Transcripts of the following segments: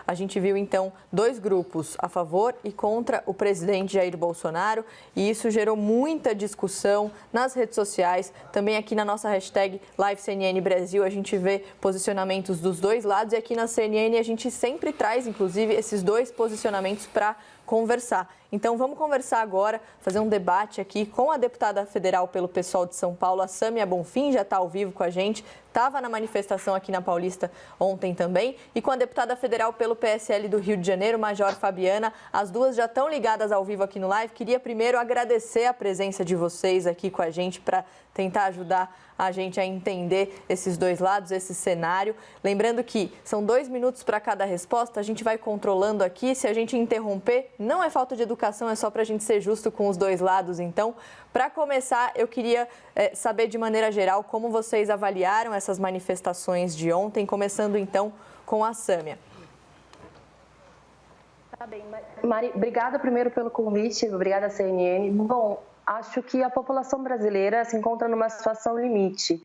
A gente viu, então, dois grupos a favor e contra o presidente Jair Bolsonaro, e isso gerou muita discussão nas redes sociais. Também aqui na nossa hashtag LiveCNNBrasil a gente vê posicionamentos dos dois lados, e aqui na CNN a gente sempre traz, inclusive, esses dois posicionamentos para conversar. Então vamos conversar agora, fazer um debate aqui com a deputada federal pelo PSOL de São Paulo, a Sâmia Bonfim, já está ao vivo com a gente, estava na manifestação aqui na Paulista ontem também, e com a deputada federal pelo PSL do Rio de Janeiro, Major Fabiana. As duas já estão ligadas ao vivo aqui no live. Queria primeiro agradecer a presença de vocês aqui com a gente para tentar ajudar a gente a entender esses dois lados, esse cenário. Lembrando que são 2 minutos para cada resposta, a gente vai controlando aqui. Se a gente interromper, não é falta de educação, é só para a gente ser justo com os dois lados. Então, para começar, eu queria saber de maneira geral como vocês avaliaram essas manifestações de ontem, começando então com a Sâmia. Tá bem, Mari, obrigada primeiro pelo convite, obrigada CNN. Bom, acho que a população brasileira se encontra numa situação limite.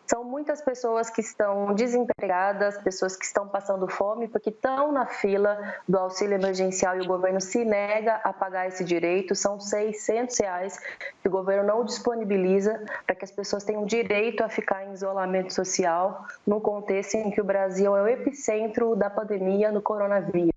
São muitas pessoas que estão desempregadas, pessoas que estão passando fome porque estão na fila do auxílio emergencial e o governo se nega a pagar esse direito. São R$600 que o governo não disponibiliza para que as pessoas tenham direito a ficar em isolamento social num contexto em que o Brasil é o epicentro da pandemia no coronavírus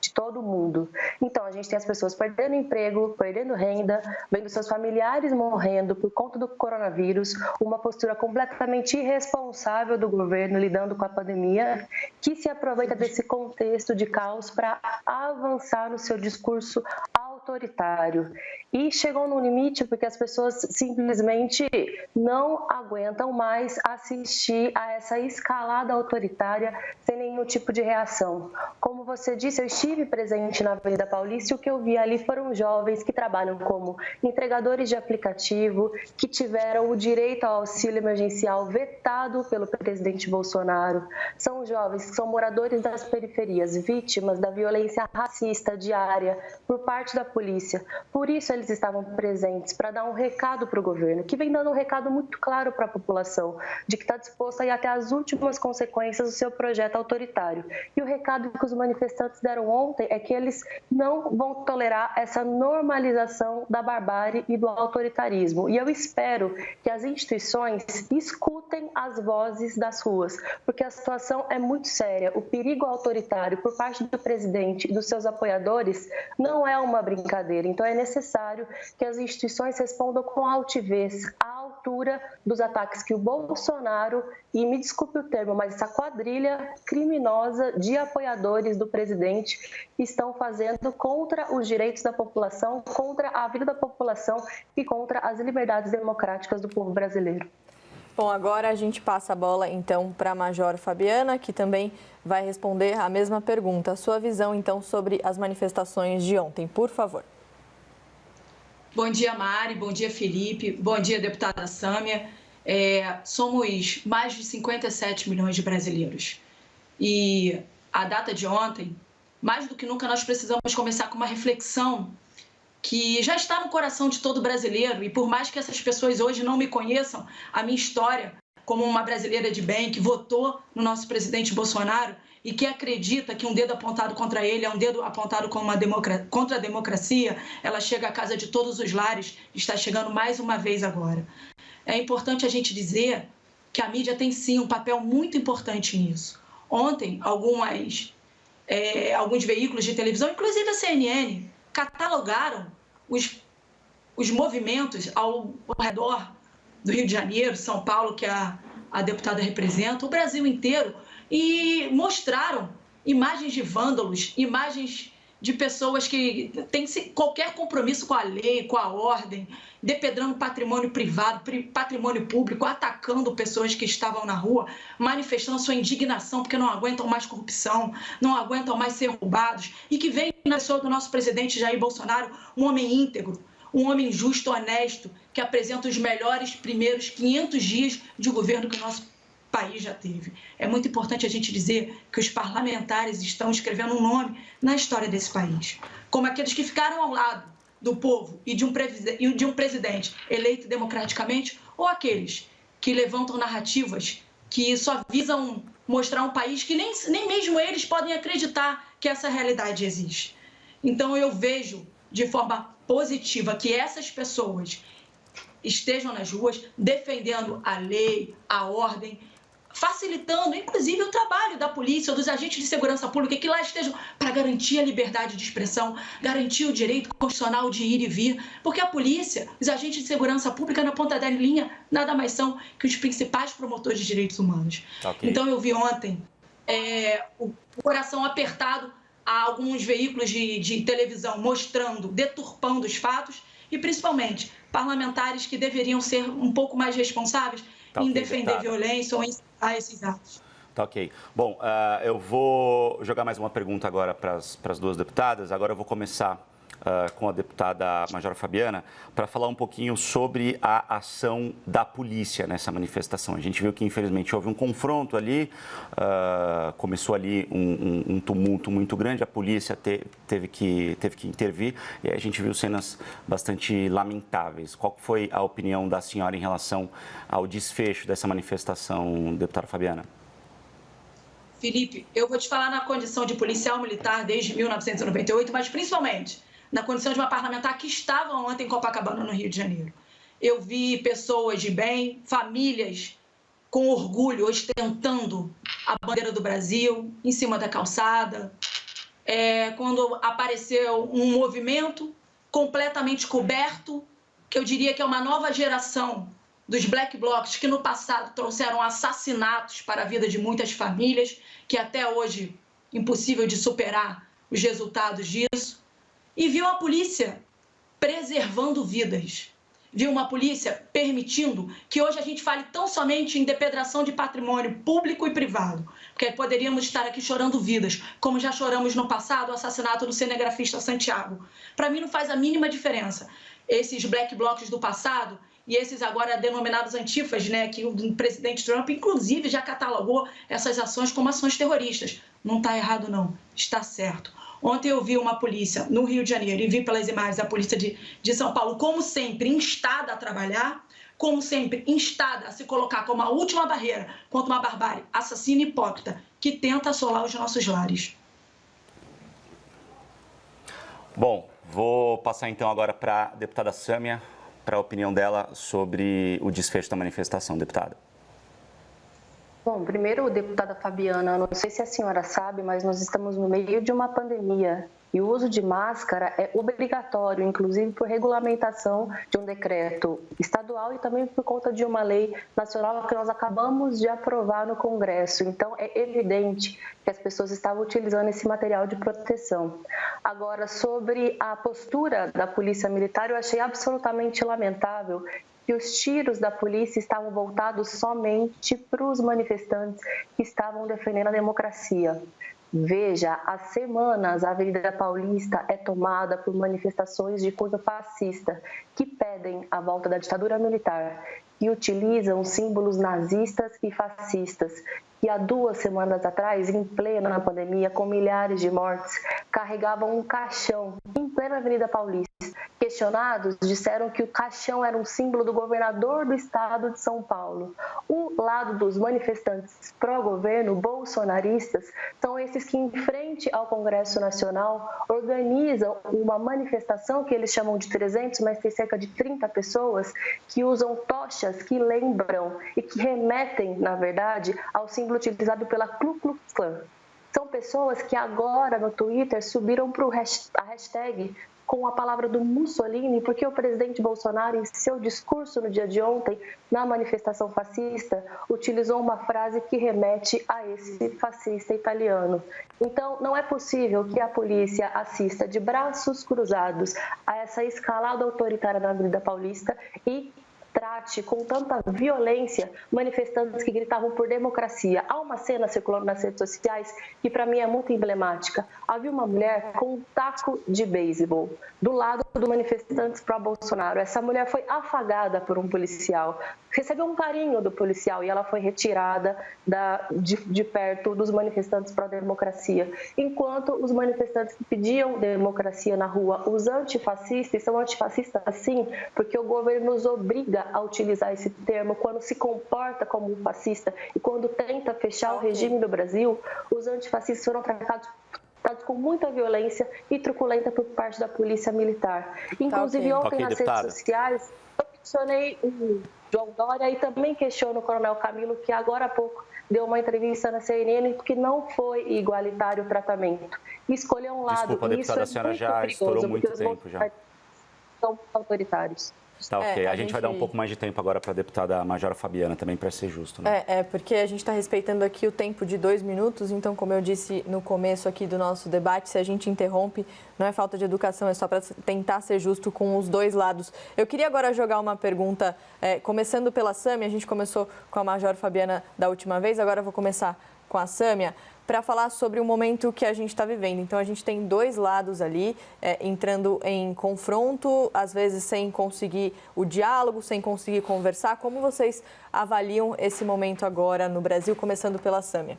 de todo mundo. Então, a gente tem as pessoas perdendo emprego, perdendo renda, vendo seus familiares morrendo por conta do coronavírus, uma postura completamente irresponsável do governo lidando com a pandemia, que se aproveita desse contexto de caos para avançar no seu discurso autoritário. E chegou no limite porque as pessoas simplesmente não aguentam mais assistir a essa escalada autoritária sem nenhum tipo de reação. Como você disse, eu estive presente na Avenida Paulista e o que eu vi ali foram jovens que trabalham como entregadores de aplicativo, que tiveram o direito ao auxílio emergencial vetado pelo presidente Bolsonaro. São jovens que são moradores das periferias, vítimas da violência racista diária por parte da polícia. Por isso eles estavam presentes, para dar um recado para o governo, que vem dando um recado muito claro para a população, de que está disposto a ir até as últimas consequências do seu projeto autoritário. E o recado que os manifestantes deram ontem é que eles não vão tolerar essa normalização da barbárie e do autoritarismo. E eu espero que as instituições escutem as vozes das ruas, porque a situação é muito séria. O perigo autoritário por parte do presidente e dos seus apoiadores não é uma brincadeira. Então é necessário que as instituições respondam com altivez, à altura dos ataques que o Bolsonaro, e me desculpe o termo, mas essa quadrilha criminosa de apoiadores do presidente estão fazendo contra os direitos da população, contra a vida da população e contra as liberdades democráticas do povo brasileiro. Bom, agora a gente passa a bola, então, para a Major Fabiana, que também vai responder a mesma pergunta. A sua visão, então, sobre as manifestações de ontem, por favor. Bom dia, Mari. Bom dia, Felipe. Bom dia, deputada Sâmia. Somos mais de 57 milhões de brasileiros. E a data de ontem, mais do que nunca, nós precisamos começar com uma reflexão que já está no coração de todo brasileiro. E por mais que essas pessoas hoje não me conheçam, a minha história como uma brasileira de bem, que votou no nosso presidente Bolsonaro e que acredita que um dedo apontado contra ele é um dedo apontado contra a democracia, ela chega à casa de todos os lares, está chegando mais uma vez agora. É importante a gente dizer que a mídia tem sim um papel muito importante nisso. Ontem, alguns veículos de televisão, inclusive a CNN, catalogaram os movimentos ao redor do Rio de Janeiro, São Paulo, que a deputada representa, o Brasil inteiro, e mostraram imagens de vândalos, imagens de pessoas que têm qualquer compromisso com a lei, com a ordem, depedrando patrimônio privado, patrimônio público, atacando pessoas que estavam na rua, manifestando sua indignação porque não aguentam mais corrupção, não aguentam mais ser roubados, e que vem na pessoa do nosso presidente Jair Bolsonaro, um homem íntegro, um homem justo, honesto, que apresenta os melhores primeiros 500 dias de governo que o nosso país já teve. É muito importante a gente dizer que os parlamentares estão escrevendo um nome na história desse país, como aqueles que ficaram ao lado do povo e de um presidente eleito democraticamente, ou aqueles que levantam narrativas que só visam mostrar um país que nem mesmo eles podem acreditar que essa realidade existe. Então, eu vejo de forma positiva que essas pessoas estejam nas ruas defendendo a lei, a ordem, facilitando, inclusive, o trabalho da polícia, dos agentes de segurança pública, que lá estejam para garantir a liberdade de expressão, garantir o direito constitucional de ir e vir, porque a polícia, os agentes de segurança pública na ponta da linha, nada mais são que os principais promotores de direitos humanos. Okay. Então, eu vi ontem o coração apertado a alguns veículos de televisão mostrando, deturpando os fatos e, principalmente, parlamentares que deveriam ser um pouco mais responsáveis em defender violência ou em incitar esses atos. Tá ok. Bom, eu vou jogar mais uma pergunta agora para as duas deputadas. Agora eu vou começar com a deputada Major Fabiana para falar um pouquinho sobre a ação da polícia nessa manifestação. A gente viu que, infelizmente, houve um confronto ali, começou ali um tumulto muito grande, a polícia teve que intervir e a gente viu cenas bastante lamentáveis. Qual foi a opinião da senhora em relação ao desfecho dessa manifestação, deputada Fabiana? Felipe, eu vou te falar na condição de policial militar desde 1998, mas principalmente na condição de uma parlamentar que estava ontem em Copacabana, no Rio de Janeiro. Eu vi pessoas de bem, famílias com orgulho, ostentando a bandeira do Brasil em cima da calçada. Quando apareceu um movimento completamente coberto, que eu diria que é uma nova geração dos Black Blocs, que no passado trouxeram assassinatos para a vida de muitas famílias, que até hoje é impossível de superar os resultados disso. E viu a polícia preservando vidas. Viu uma polícia permitindo que hoje a gente fale tão somente em depredação de patrimônio público e privado. Porque poderíamos estar aqui chorando vidas, como já choramos no passado o assassinato do cinegrafista Santiago. Para mim não faz a mínima diferença. Esses black blocs do passado e esses agora denominados antifas, né, que o presidente Trump, inclusive, já catalogou essas ações como ações terroristas. Não está errado, não. Está certo. Ontem eu vi uma polícia no Rio de Janeiro e vi pelas imagens a polícia de São Paulo, como sempre, instada a trabalhar, como sempre, instada a se colocar como a última barreira contra uma barbárie assassina e hipócrita que tenta assolar os nossos lares. Bom, vou passar então agora para a deputada Sâmia, para a opinião dela sobre o desfecho da manifestação, deputada. Bom, primeiro, deputada Fabiana, não sei se a senhora sabe, mas nós estamos no meio de uma pandemia e o uso de máscara é obrigatório, inclusive por regulamentação de um decreto estadual e também por conta de uma lei nacional que nós acabamos de aprovar no Congresso. Então, é evidente que as pessoas estavam utilizando esse material de proteção. Agora, sobre a postura da Polícia Militar, eu achei absolutamente lamentável que os tiros da polícia estavam voltados somente para os manifestantes que estavam defendendo a democracia. Veja, há semanas a Avenida Paulista é tomada por manifestações de cunho fascista que pedem a volta da ditadura militar e utilizam símbolos nazistas e fascistas. E há 2 semanas atrás, em plena pandemia, com milhares de mortes, carregavam um caixão em plena Avenida Paulista. Questionados, disseram que o caixão era um símbolo do governador do estado de São Paulo. O lado dos manifestantes pró-governo, bolsonaristas, são esses que, em frente ao Congresso Nacional, organizam uma manifestação que eles chamam de 300, mas tem cerca de 30 pessoas, que usam tochas que lembram e que remetem, na verdade, ao símbolo utilizado pela Ku Klux Klan. São pessoas que agora no Twitter subiram para a hashtag com a palavra do Mussolini, porque o presidente Bolsonaro, em seu discurso no dia de ontem, na manifestação fascista, utilizou uma frase que remete a esse fascista italiano. Então, não é possível que a polícia assista de braços cruzados a essa escalada autoritária na Avenida Paulista e trate com tanta violência manifestantes que gritavam por democracia. Há uma cena circulando nas redes sociais que para mim é muito emblemática. Havia uma mulher com um taco de beisebol do lado dos manifestantes pró-Bolsonaro. Essa mulher foi afagada por um policial, recebeu um carinho do policial e ela foi retirada de perto dos manifestantes pró-democracia. Enquanto os manifestantes que pediam democracia na rua, os antifascistas, são antifascistas sim, porque o governo nos obriga a utilizar esse termo quando se comporta como um fascista e quando tenta fechar o regime do Brasil, os antifascistas foram tratados com muita violência e truculenta por parte da polícia militar. Inclusive, ontem nas redes sociais, eu questionei o João Dória e também questiono o Coronel Camilo, que agora há pouco deu uma entrevista na CNN que não foi igualitário o tratamento. Escolheu um lado. Desculpa, deputada, a senhora já estourou muito tempo já. São autoritários. Tá, ok. A gente vai dar um pouco mais de tempo agora para a deputada Major Fabiana também, para ser justo, né? Porque a gente está respeitando aqui o tempo de 2 minutos, então, como eu disse no começo aqui do nosso debate, se a gente interrompe, não é falta de educação, é só para tentar ser justo com os dois lados. Eu queria agora jogar uma pergunta, começando pela Sâmia, a gente começou com a Major Fabiana da última vez, agora eu vou começar com a Sâmia, para falar sobre o momento que a gente está vivendo. Então, a gente tem dois lados ali, entrando em confronto, às vezes sem conseguir o diálogo, sem conseguir conversar. Como vocês avaliam esse momento agora no Brasil, começando pela Sâmia?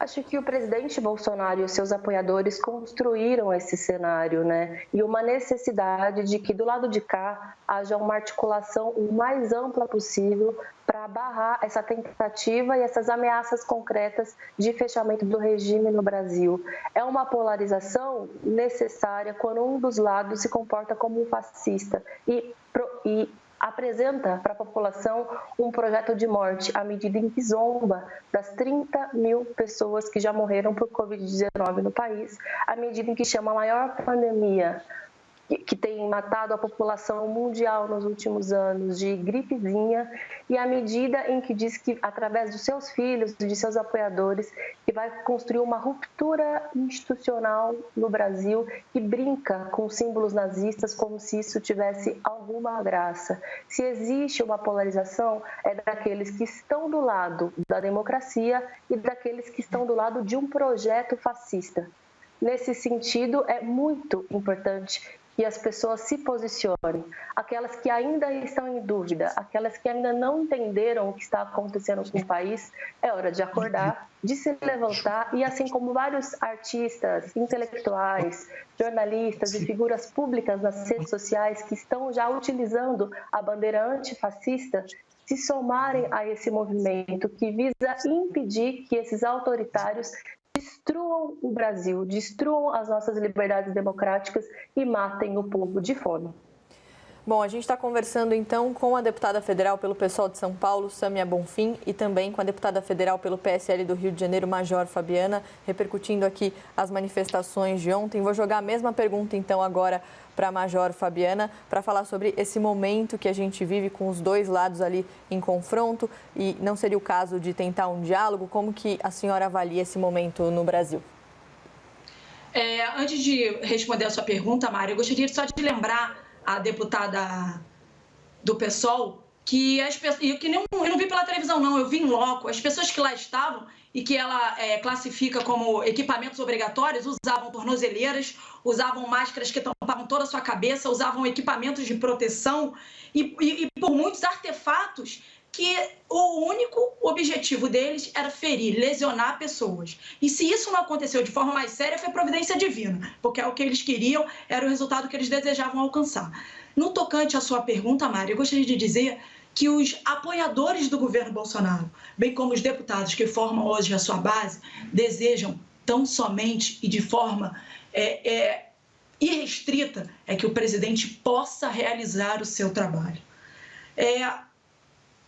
Acho que o presidente Bolsonaro e os seus apoiadores construíram esse cenário, né? E uma necessidade de que do lado de cá haja uma articulação o mais ampla possível para barrar essa tentativa e essas ameaças concretas de fechamento do regime no Brasil. É uma polarização necessária quando um dos lados se comporta como um fascista e apresenta para a população um projeto de morte à medida em que zomba das 30 mil pessoas que já morreram por Covid-19 no país, à medida em que chama a maior pandemia que tem matado a população mundial nos últimos anos de gripezinha e à medida em que diz que, através dos seus filhos e de seus apoiadores, que vai construir uma ruptura institucional no Brasil que brinca com símbolos nazistas como se isso tivesse alguma graça. Se existe uma polarização, é daqueles que estão do lado da democracia e daqueles que estão do lado de um projeto fascista. Nesse sentido, é muito importante que as pessoas se posicionem, aquelas que ainda estão em dúvida, aquelas que ainda não entenderam o que está acontecendo com o país, é hora de acordar, de se levantar e assim como vários artistas, intelectuais, jornalistas e figuras públicas nas redes sociais que estão já utilizando a bandeira antifascista, se somarem a esse movimento que visa impedir que esses autoritários destruam o Brasil, destruam as nossas liberdades democráticas e matem o povo de fome. Bom, a gente está conversando então com a deputada federal pelo PSOL de São Paulo, Sâmia Bonfim, e também com a deputada federal pelo PSL do Rio de Janeiro, Major Fabiana, repercutindo aqui as manifestações de ontem. Vou jogar a mesma pergunta então agora para a Major Fabiana, para falar sobre esse momento que a gente vive com os dois lados ali em confronto e não seria o caso de tentar um diálogo. Como que a senhora avalia esse momento no Brasil? Antes de responder a sua pergunta, Mário, eu gostaria só de lembrar a deputada do PSOL que eu não vi pela televisão, não, eu vi em loco. As pessoas que lá estavam e que ela classifica como equipamentos obrigatórios usavam tornozeleiras, usavam máscaras que tampavam toda a sua cabeça, usavam equipamentos de proteção e por muitos artefatos que o único objetivo deles era ferir, lesionar pessoas. E se isso não aconteceu de forma mais séria, foi providência divina, porque é o que eles queriam, era o resultado que eles desejavam alcançar. No tocante à sua pergunta, Mário, eu gostaria de dizer que os apoiadores do governo Bolsonaro, bem como os deputados que formam hoje a sua base, desejam tão somente e de forma irrestrita que o presidente possa realizar o seu trabalho.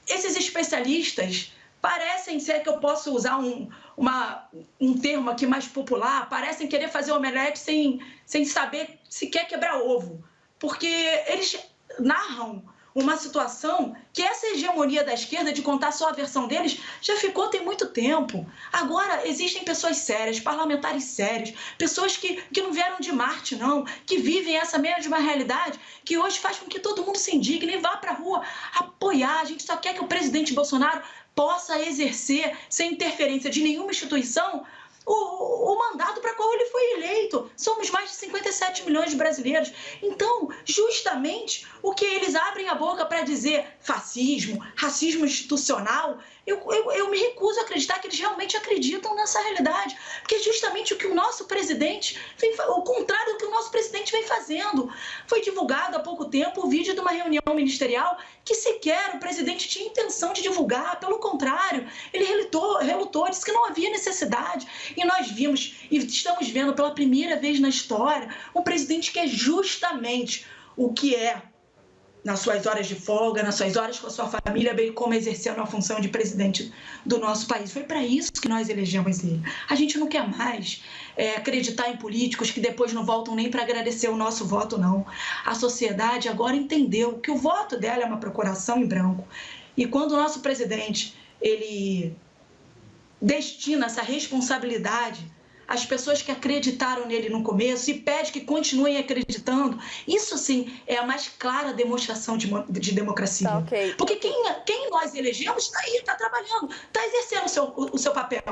Esses especialistas parecem ser, que eu posso usar um termo aqui mais popular, parecem querer fazer omelete sem saber se quer quebrar ovo, porque eles narram uma situação que essa hegemonia da esquerda de contar só a versão deles já ficou tem muito tempo. Agora existem pessoas sérias, parlamentares sérios, pessoas que não vieram de Marte, não, que vivem essa mesma realidade, que hoje faz com que todo mundo se indigne e vá para a rua apoiar. A gente só quer que o presidente Bolsonaro possa exercer, sem interferência de nenhuma instituição, o mandato para qual ele foi eleito. somos mais de 57 milhões de brasileiros. Então, justamente o que eles abrem a boca para dizer fascismo, racismo institucional, eu me recuso a acreditar que eles realmente acreditam nessa realidade. Porque justamente o que o nosso presidente, o contrário do que o nosso presidente vem fazendo. Foi divulgado há pouco tempo o vídeo de uma reunião ministerial que sequer o presidente tinha intenção de divulgar. Pelo contrário, ele relutou, disse que não havia necessidade. E nós vimos e estamos vendo pela primeira vez na história um presidente que é justamente o que é nas suas horas de folga, nas suas horas com a sua família, bem como exercendo a função de presidente do nosso país. Foi para isso que nós elegemos ele. A gente não quer mais acreditar em políticos que depois não voltam nem para agradecer o nosso voto, não. A sociedade agora entendeu que o voto dela é uma procuração em branco. E quando o nosso presidente, ele destina essa responsabilidade às pessoas que acreditaram nele no começo e pede que continuem acreditando, isso sim é a mais clara demonstração de democracia. Tá, okay. Porque quem nós elegemos está aí, está trabalhando, está exercendo o seu papel.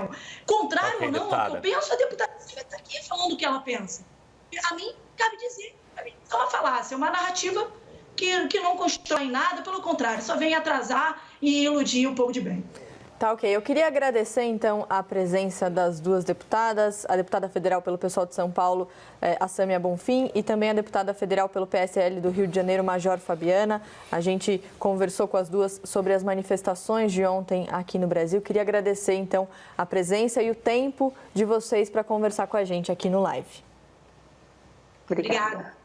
Contrário ou não ao que eu penso, a deputada está aqui falando o que ela pensa. A mim, cabe dizer, é uma falácia, é uma narrativa que não constrói nada, pelo contrário, só vem atrasar e iludir o povo de bem. Tá, ok. Eu queria agradecer, então, a presença das duas deputadas, a deputada federal pelo pessoal de São Paulo, a Sâmia Bonfim, e também a deputada federal pelo PSL do Rio de Janeiro, Major Fabiana. A gente conversou com as duas sobre as manifestações de ontem aqui no Brasil. Queria agradecer, então, a presença e o tempo de vocês para conversar com a gente aqui no Live. Obrigada. Obrigada.